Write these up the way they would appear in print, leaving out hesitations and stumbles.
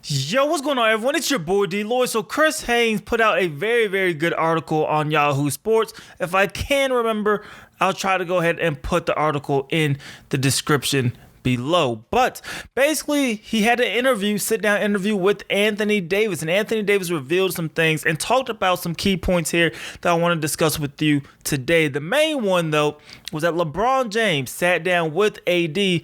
Yo, what's going on, everyone? It's your boy DLloyd. So Chris Haynes put out a very, very good article on Yahoo Sports. If I can remember, I'll try to go ahead and put the article in the description below. But basically, he had an sit-down interview with Anthony Davis. And Anthony Davis revealed some things and talked about some key points here that I want to discuss with you today. The main one, though, was that LeBron James sat down with AD,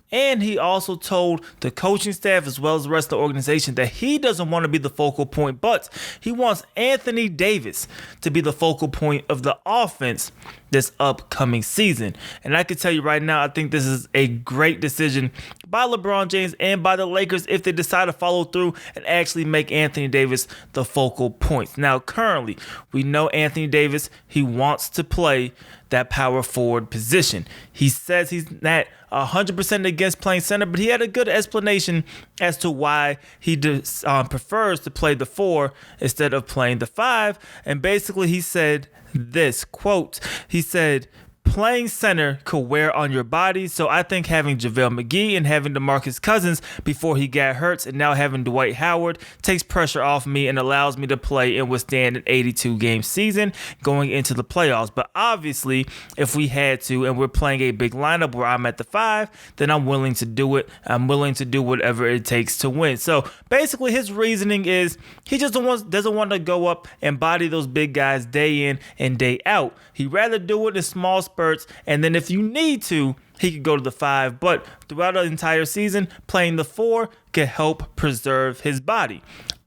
and he also told the coaching staff as well as the rest of the organization that he doesn't want to be the focal point, but he wants Anthony Davis to be the focal point of the offense this upcoming season. And I can tell you right now, I think this is a great decision by LeBron James and by the Lakers if they decide to follow through and actually make Anthony Davis the focal point. Now, currently, we know Anthony Davis, he wants to play that power forward position. He says he's not 100% against playing center, but he had a good explanation as to why he prefers to play the 4 instead of playing the 5. And basically he said this, quote, he said, "Playing center could wear on your body, so I think having JaVale McGee and having DeMarcus Cousins before he got hurt and now having Dwight Howard takes pressure off me and allows me to play and withstand an 82-game season going into the playoffs. But obviously, if we had to and we're playing a big lineup where I'm at the 5, then I'm willing to do it. I'm willing to do whatever it takes to win." So basically, his reasoning is he just doesn't want to go up and body those big guys day in and day out. He'd rather do it in small spurts, and then if you need to, he could go to the 5. But throughout the entire season, playing the 4 can help preserve his body.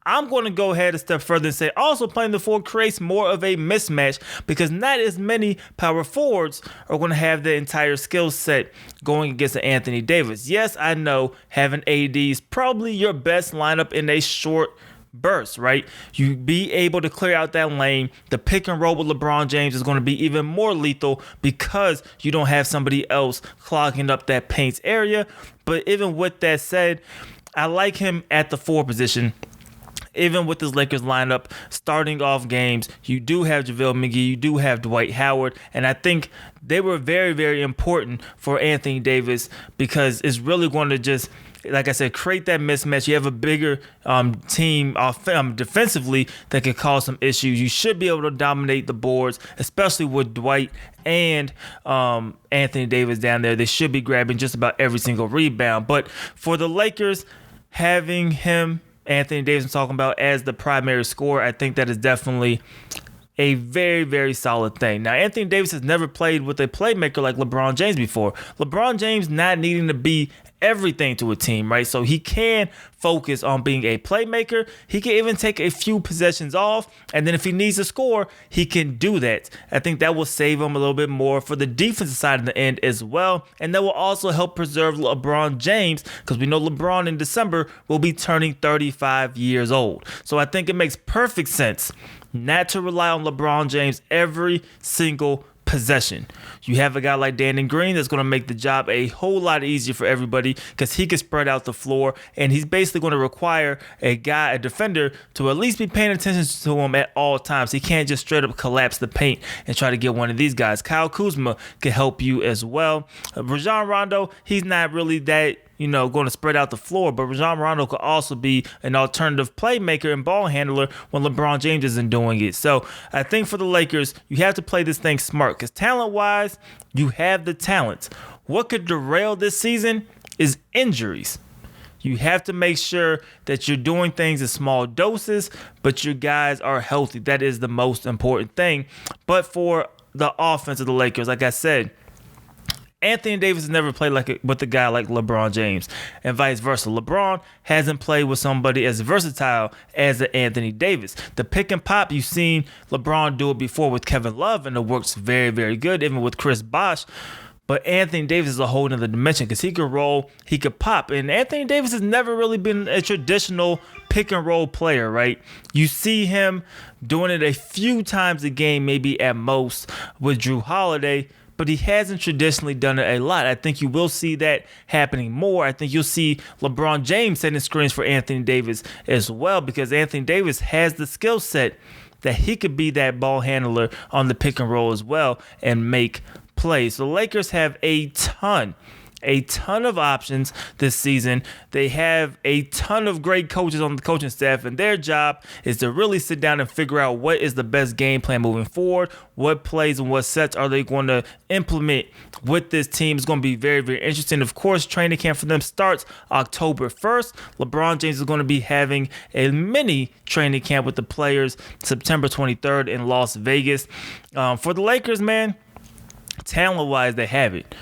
I'm going to go ahead a step further and say also playing the 4 creates more of a mismatch because not as many power forwards are going to have the entire skill set going against an Anthony Davis. Yes, I know having AD is probably your best lineup in a short burst, right? You be able to clear out that lane. The pick and roll with LeBron James is going to be even more lethal because you don't have somebody else clogging up that paint area. But even with that said, I like him at the 4 position. Even with this Lakers lineup starting off games, you do have JaVale McGee, you do have Dwight Howard, and I think they were very, very important for Anthony Davis because it's really going to just, like I said, create that mismatch. You have a bigger team defensively that could cause some issues. You should be able to dominate the boards, especially with Dwight and Anthony Davis down there. They should be grabbing just about every single rebound. But for the Lakers, having him, Anthony Davis, I'm talking about, as the primary scorer, I think that is definitely a very, very solid thing. Now, Anthony Davis has never played with a playmaker like LeBron James before. LeBron James not needing to be everything to a team, right? So he can focus on being a playmaker. He can even take a few possessions off, and then if he needs to score, he can do that. I think that will save him a little bit more for the defensive side of the end as well, and that will also help preserve LeBron James because we know LeBron in December will be turning 35 years old. So I think it makes perfect sense not to rely on LeBron James every single possession. You have a guy like Danny Green that's going to make the job a whole lot easier for everybody because he can spread out the floor, and he's basically going to require a defender, to at least be paying attention to him at all times. He can't just straight up collapse the paint and try to get one of these guys. Kyle Kuzma can help you as well. Rajon Rondo, he's not really that going to spread out the floor, but Rajon Rondo could also be an alternative playmaker and ball handler when LeBron James isn't doing it. So I think for the Lakers, you have to play this thing smart because talent-wise, you have the talent. What could derail this season is injuries. You have to make sure that you're doing things in small doses, but your guys are healthy. That is the most important thing. But for the offense of the Lakers, like I said, Anthony Davis has never played with a guy like LeBron James, and vice versa. LeBron hasn't played with somebody as versatile as Anthony Davis. The pick and pop, you've seen LeBron do it before with Kevin Love, and it works very, very good, even with Chris Bosh. But Anthony Davis is a whole nother dimension because he could roll, he could pop. And Anthony Davis has never really been a traditional pick and roll player, right? You see him doing it a few times a game, maybe at most, with Jrue Holiday, but he hasn't traditionally done it a lot. I think you will see that happening more. I think you'll see LeBron James setting screens for Anthony Davis as well because Anthony Davis has the skill set that he could be that ball handler on the pick and roll as well and make plays. The Lakers have a ton a ton of options this season. They have a ton of great coaches on the coaching staff, and their job is to really sit down and figure out what is the best game plan moving forward, what plays and what sets are they going to implement with this team. It's going to be very, very interesting. Of course, training camp for them starts October 1st. LeBron James is going to be having a mini training camp with the players September 23rd in Las Vegas. For the Lakers, man, talent-wise, they have it.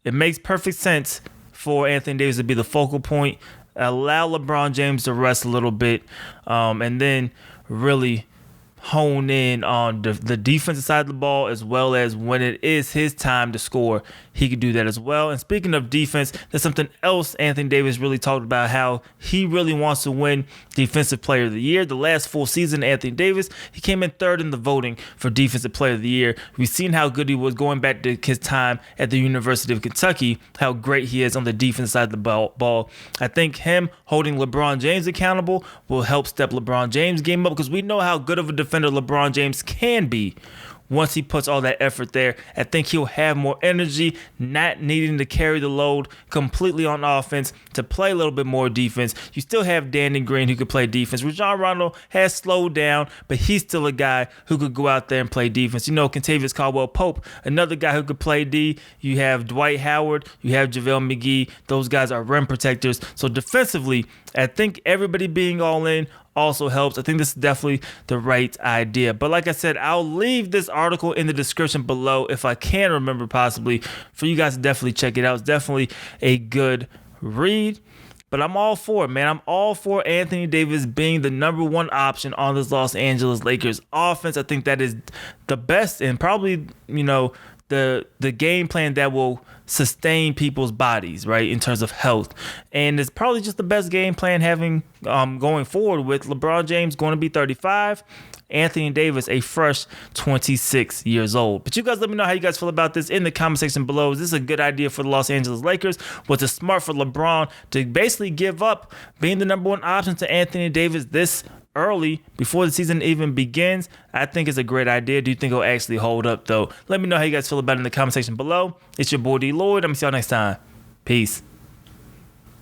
It makes perfect sense for Anthony Davis to be the focal point, allow LeBron James to rest a little bit, and then really hone in on the defensive side of the ball, as well as when it is his time to score, he could do that as well. And speaking of defense, there's something else Anthony Davis really talked about, how he really wants to win Defensive Player of the Year. The last full season, Anthony Davis, he came in third in the voting for Defensive Player of the Year. We've seen how good he was going back to his time at the University of Kentucky, how great he is on the defense side of the ball. I think him holding LeBron James accountable will help step LeBron James' game up, because we know how good of a defender LeBron James can be. Once he puts all that effort there, I think he'll have more energy, not needing to carry the load completely on offense, to play a little bit more defense. You still have Danny Green who could play defense. Rajon Rondo has slowed down, but he's still a guy who could go out there and play defense. You know, Kentavious Caldwell-Pope, another guy who could play D. You have Dwight Howard. You have JaVale McGee. Those guys are rim protectors. So defensively, I think everybody being all in also helps. I think this is definitely the right idea. But like I said, I'll leave this article in the description below if I can remember, possibly, for you guys to definitely check it out. It's definitely a good read. But I'm all for it, man. I'm all for Anthony Davis being the number one option on this Los Angeles Lakers offense. I think that is the best, and probably, you know, the game plan that will sustain people's bodies, right, in terms of health. And it's probably just the best game plan having going forward, with LeBron James going to be 35, Anthony Davis a fresh 26 years old. But you guys let me know how you guys feel about this in the comment section below. Is this a good idea for the Los Angeles Lakers? Was it smart for LeBron to basically give up being the number one option to Anthony Davis this early, before the season even begins? I think it's a great idea. Do you think it'll actually hold up, though? Let me know how you guys feel about it in the comment section below. It's your boy DLloyd. I'm going to see y'all next time. Peace.